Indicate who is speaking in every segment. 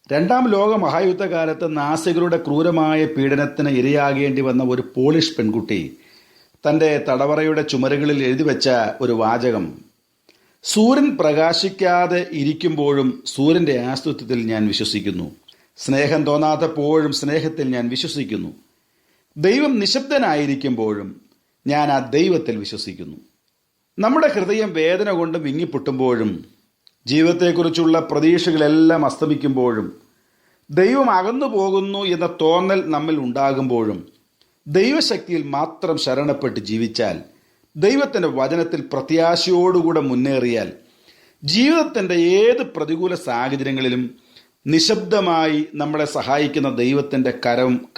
Speaker 1: രണ്ടാം ലോക മഹായുദ്ധകാലത്ത് നാസികളുടെ ക്രൂരമായ പീഡനത്തിന് ഇരയാകേണ്ടി വന്ന ഒരു പോളിഷ് പെൺകുട്ടി തന്റെ തടവറയുടെ ചുമരുകളിൽ എഴുതിവെച്ച ഒരു വാചകം: സൂര്യൻ പ്രകാശിക്കാതെ ഇരിക്കുമ്പോഴും സൂര്യന്റെ ആസ്തിത്വത്തിൽ ഞാൻ വിശ്വസിക്കുന്നു. സ്നേഹം തോന്നാത്തപ്പോഴും സ്നേഹത്തിൽ ഞാൻ വിശ്വസിക്കുന്നു. ദൈവം നിശബ്ദനായിരിക്കുമ്പോഴും ഞാൻ ആ ദൈവത്തിൽ വിശ്വസിക്കുന്നു. നമ്മുടെ ഹൃദയം വേദന കൊണ്ട് വിങ്ങിപ്പൊട്ടുമ്പോഴും ജീവിതത്തെക്കുറിച്ചുള്ള പ്രതീക്ഷകളെല്ലാം അസ്തമിക്കുമ്പോഴും ദൈവം അകന്നു പോകുന്നു എന്ന തോന്നൽ നമ്മിൽ ഉണ്ടാകുമ്പോഴും ദൈവശക്തിയിൽ മാത്രം ശരണപ്പെട്ട് ജീവിച്ചാൽ, ദൈവത്തിൻ്റെ വചനത്തിൽ പ്രത്യാശയോടുകൂടെ മുന്നേറിയാൽ, ജീവിതത്തിൻ്റെ ഏത് പ്രതികൂല സാഹചര്യങ്ങളിലും നിശബ്ദമായി നമ്മളെ സഹായിക്കുന്ന ദൈവത്തിൻ്റെ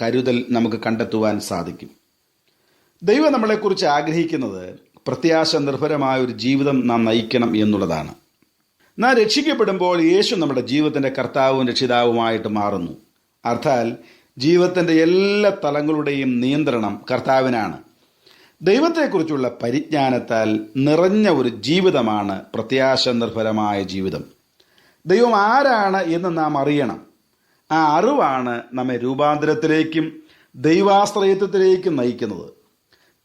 Speaker 1: കരുതൽ നമുക്ക് കണ്ടെത്തുവാൻ സാധിക്കും. ദൈവം നമ്മളെക്കുറിച്ച് ആഗ്രഹിക്കുന്നത് പ്രത്യാശ നിർഭരമായ ഒരു ജീവിതം നാം നയിക്കണം എന്നുള്ളതാണ്. നാം രക്ഷിക്കപ്പെടുമ്പോൾ യേശു നമ്മുടെ ജീവിതത്തിൻ്റെ കർത്താവും രക്ഷിതാവുമായിട്ട് മാറുന്നു. അർത്ഥാൽ ജീവിതത്തിൻ്റെ എല്ലാ തലങ്ങളുടെയും നിയന്ത്രണം കർത്താവിനാണ്. ദൈവത്തെക്കുറിച്ചുള്ള പരിജ്ഞാനത്താൽ നിറഞ്ഞ ഒരു ജീവിതമാണ് പ്രത്യാശ നിർഭരമായ ജീവിതം. ദൈവം ആരാണ് എന്ന് നാം അറിയണം. ആ അറിവാണ് നമ്മെ രൂപാന്തരത്തിലേക്കും ദൈവാശ്രയത്വത്തിലേക്കും നയിക്കുന്നത്.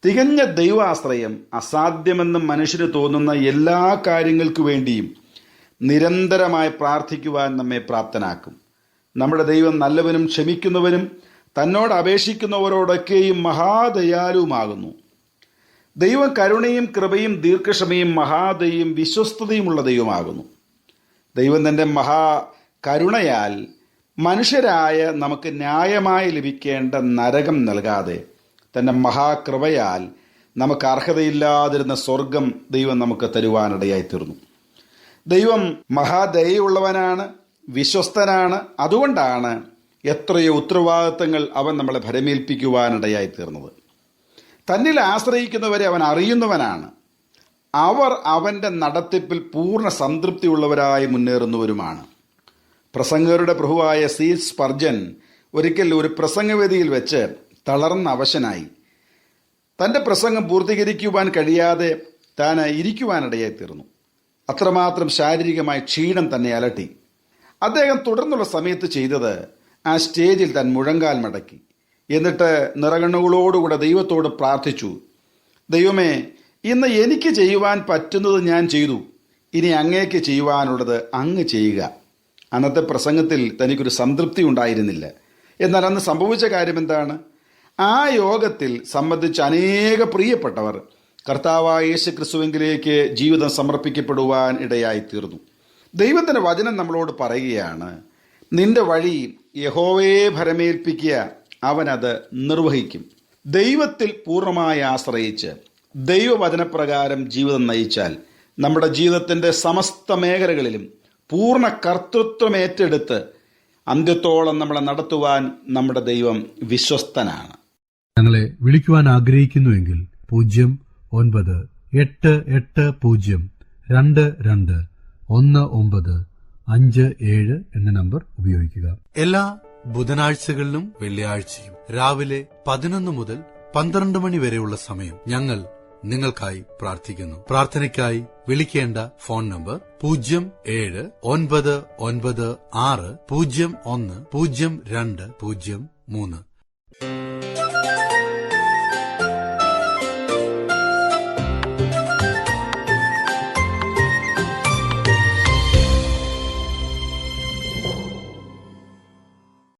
Speaker 1: തികഞ്ഞ ദൈവാശ്രയം അസാധ്യമെന്ന് മനുഷ്യന് തോന്നുന്ന എല്ലാ കാര്യങ്ങൾക്കു വേണ്ടിയും നിരന്തരമായി പ്രാർത്ഥിക്കുവാൻ നമ്മെ പ്രാപ്തനാക്കും. നമ്മുടെ ദൈവം നല്ലവനും ക്ഷമിക്കുന്നവനും തന്നോട് അപേക്ഷിക്കുന്നവരോടൊക്കെയും മഹാദയാലുവുമാകുന്നു. ദൈവം കരുണയും കൃപയും ദീർഘക്ഷമയും മഹാദയും വിശ്വസ്തതയുമുള്ള ദൈവമാകുന്നു. ദൈവം തൻ്റെ കരുണയാൽ മനുഷ്യരായ നമുക്ക് ന്യായമായി ലഭിക്കേണ്ട നരകം നൽകാതെ തൻ്റെ മഹാകൃപയാൽ നമുക്ക് അർഹതയില്ലാതിരുന്ന സ്വർഗം ദൈവം നമുക്ക് തരുവാനിടയായി തീർന്നു. ദൈവം മഹാദയുള്ളവനാണ്, വിശ്വസ്തനാണ്. അതുകൊണ്ടാണ് എത്രയോ ഉത്തരവാദിത്തങ്ങൾ അവൻ നമ്മളെ ഭരമേൽപ്പിക്കുവാനിടയായി തീർന്നത്. തന്നിൽ ആശ്രയിക്കുന്നവരെ അവൻ അറിയുന്നവനാണ്. അവർ അവൻ്റെ നടത്തിപ്പിൽ പൂർണ്ണ സംതൃപ്തിയുള്ളവരായി മുന്നേറുന്നവരുമാണ്. പ്രസംഗകരുടെ പ്രഭുവായ സി സ്പർജൻ ഒരിക്കൽ ഒരു പ്രസംഗവേദിയിൽ വെച്ച് തളർന്ന അവശനായി. തൻ്റെ പ്രസംഗം പൂർത്തീകരിക്കുവാൻ കഴിയാതെ താൻ ഇരിക്കുവാനിടയായി തീർന്നു. അത്രമാത്രം ശാരീരികമായ ക്ഷീണം തന്നെ അലട്ടി. അദ്ദേഹം തുടർന്നുള്ള സമയത്ത് ചെയ്തത് ആ സ്റ്റേജിൽ താൻ മുഴങ്കാൽ മടക്കി. എന്നിട്ട് നിറകണ്ണുകളോടുകൂടെ ദൈവത്തോട് പ്രാർത്ഥിച്ചു: ദൈവമേ, ഇന്ന് എനിക്ക് ചെയ്യുവാൻ പറ്റുന്നത് ഞാൻ ചെയ്തു. ഇനി അങ്ങേക്ക് ചെയ്യുവാനുള്ളത് അങ്ങ് ചെയ്യുക. അന്നത്തെ പ്രസംഗത്തിൽ തനിക്കൊരു സംതൃപ്തി ഉണ്ടായിരുന്നില്ല. എന്നാൽ അന്ന് സംഭവിച്ച കാര്യം എന്താണ്? ആ യോഗത്തിൽ സംബന്ധിച്ച അനേക പ്രിയപ്പെട്ടവർ കർത്താവായ യേശു ക്രിസ്തുവിലേക്ക് ജീവിതം സമർപ്പിക്കപ്പെടുവാൻ ഇടയായി തീർന്നു. ദൈവത്തിൻ്റെ വചനം നമ്മളോട് പറയുകയാണ്: നിന്റെ വഴി യഹോവയെ ഭരമേൽപ്പിക്കുക, അവനത് നിർവഹിക്കും. ദൈവത്തിൽ പൂർണ്ണമായി ആശ്രയിച്ച് ദൈവവചനപ്രകാരം ജീവിതം നയിച്ചാൽ നമ്മുടെ ജീവിതത്തിൻ്റെ സമസ്ത മേഖലകളിലും പൂർണ്ണ കർത്തൃത്വം ഏറ്റെടുത്ത് അന്ത്യത്തോളം നമ്മളെ നടത്തുവാൻ നമ്മുടെ ദൈവം വിശ്വസ്തനാണ്.
Speaker 2: ഞങ്ങളെ വിളിക്കുവാൻ ആഗ്രഹിക്കുന്നുവെങ്കിൽ 0988-22-1957 എന്ന നമ്പർ ഉപയോഗിക്കുക.
Speaker 3: എല്ലാ ബുധനാഴ്ചകളിലും വെള്ളിയാഴ്ചയും രാവിലെ 11 മുതൽ 12 മണി വരെയുള്ള സമയം ഞങ്ങൾ നിങ്ങൾക്കായി പ്രാർത്ഥിക്കുന്നു. പ്രാർത്ഥനയ്ക്കായി വിളിക്കേണ്ട ഫോൺ നമ്പർ 079960010203.